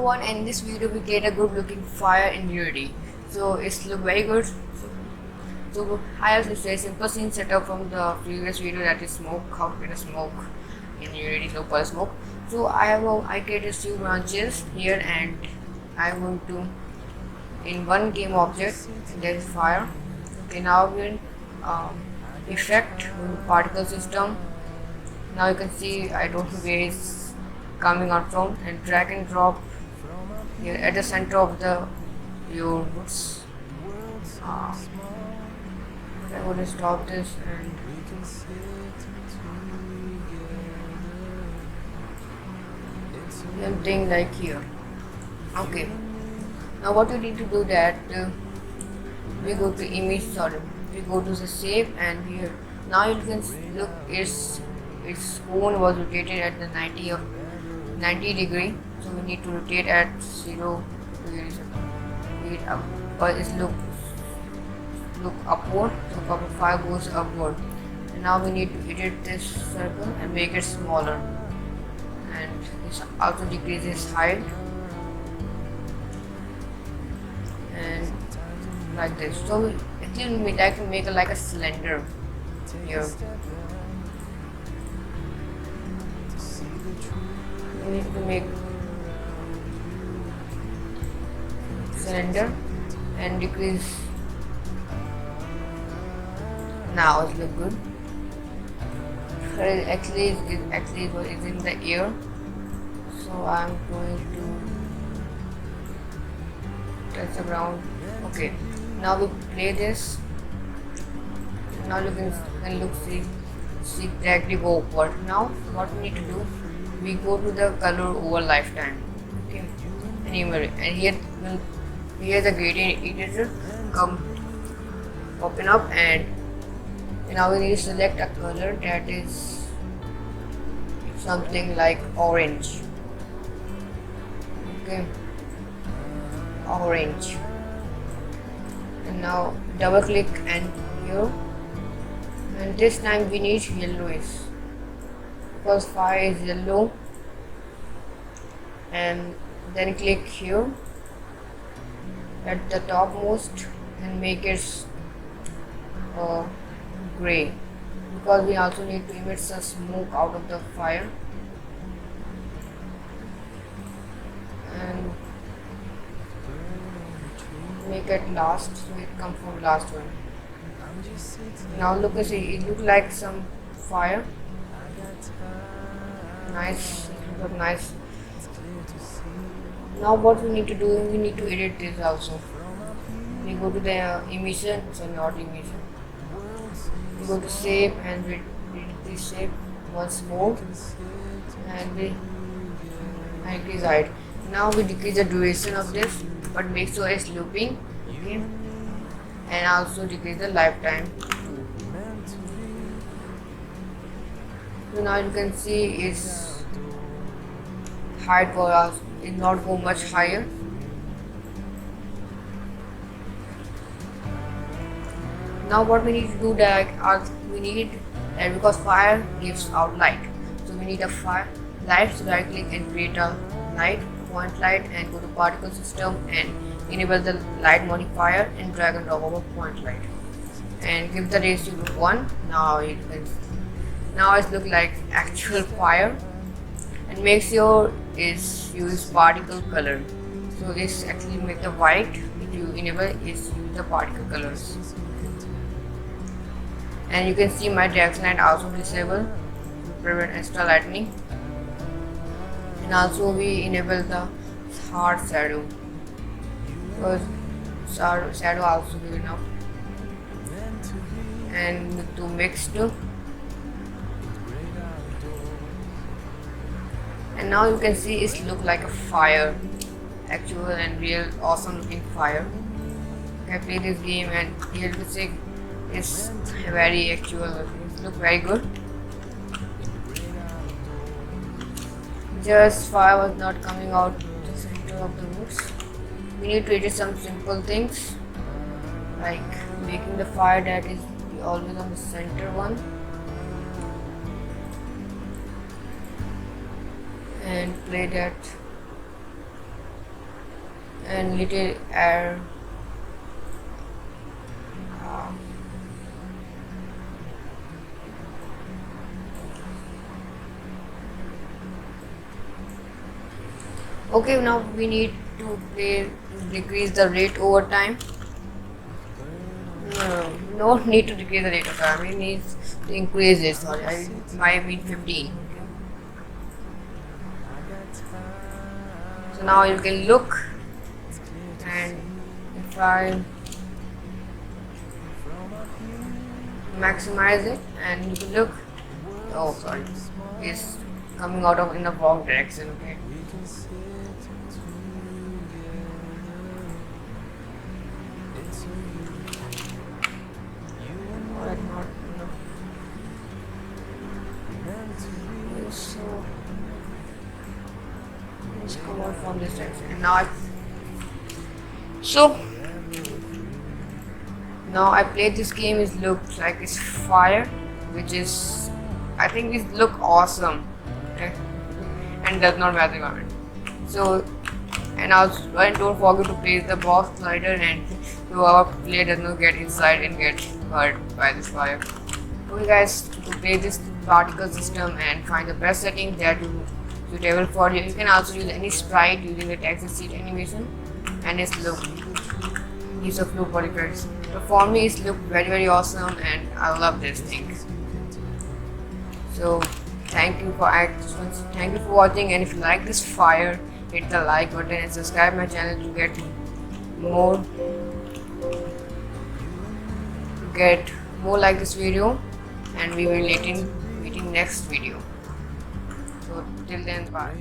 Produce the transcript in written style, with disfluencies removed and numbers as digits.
everyone, and in this video we create a good looking fire in Unity. So it's look very good. So I have this very simple scene setup from the previous video, that is smoke, how to create a smoke in Unity, low power smoke. So I created few branches here, and I'm going to in one game object there is fire. Okay, now we're in effect particle system. Now you can see I don't know where it's coming out from, and drag and drop here at the center of your woods. I'm going to stop this and something like here. Okay, now what we need to do that we go to image, we go to the save, and here now you can look its cone was rotated at the 90 degree, so we need to rotate at 0 degrees up, but it's look upward, so cover 5 goes upward. And now we need to edit this circle and make it smaller, and this also decreases height, and like this. So actually we like to make it like a cylinder here. We need to make cylinder and decrease. Now it looks good. Actually it's in the air, so I'm going to touch the ground. Okay, now we play this. Now you can see directly go upward. Now what we need to do, we go to the color over lifetime. Okay, and here the gradient editor come open up, and now we need to select a color that is something like orange. Okay, orange. And now double click and here, and this time we need yellowish because fire is yellow, and then click here at the topmost and make it gray, because we also need to emit some smoke out of the fire, and make it last, so it comes from last one. Now look, it look like some fire. Nice, it look nice. Now what we need to do, we need to edit this also. We go to the emission, so not emission. We go to save and we edit this shape once more, and we increase height. Now we decrease the duration of this, but make sure it's looping. Okay, and also decrease the lifetime. So now you can see its height for us is not go much higher. Now what we need to do that because fire gives out light, so we need a fire light. So right click and create a light, point light, and go to particle system and enable the light modifier and drag and drop over point light and give the ratio to 1. Now it look like actual fire, and make sure is use particle color. So this actually make the white. If you enable is use the particle colors. And you can see my direction light also disable to prevent extra lightning, and also we enable the hard shadow because shadow also good enough, and to mix too. And now you can see it look like a fire, actual and real awesome looking fire. I play this game and realistic. It's very actual. It look very good. Just fire was not coming out the center of the woods. We need to edit some simple things like making the fire that is always on the center one, and play that and little air. uh, okay, now we need to decrease the rate over time. No need to decrease the rate of time. We need to increase it. Sorry, I mean 15. So now you can look, and if I maximize it, and you can look. Oh, sorry, it's coming out of in the wrong direction. Okay. Alright, not enough. So let's come out from this direction. And now I played this game. It looks like it's fire, which is I think it look awesome, okay? And does not matter about it. So and also and don't forget to place the box slider, and so our player does not get inside and get hurt by this fire. Okay guys, to play this particle system and find the best setting that is suitable for you. You can also use any sprite using the Texas Seed animation, and its look use of loop body effects. So for me it's look very awesome, and I love this thing. So thank you for watching, and if you like this fire, hit the like button and subscribe my channel to get more like this video, and we will meeting next video. So till then, bye.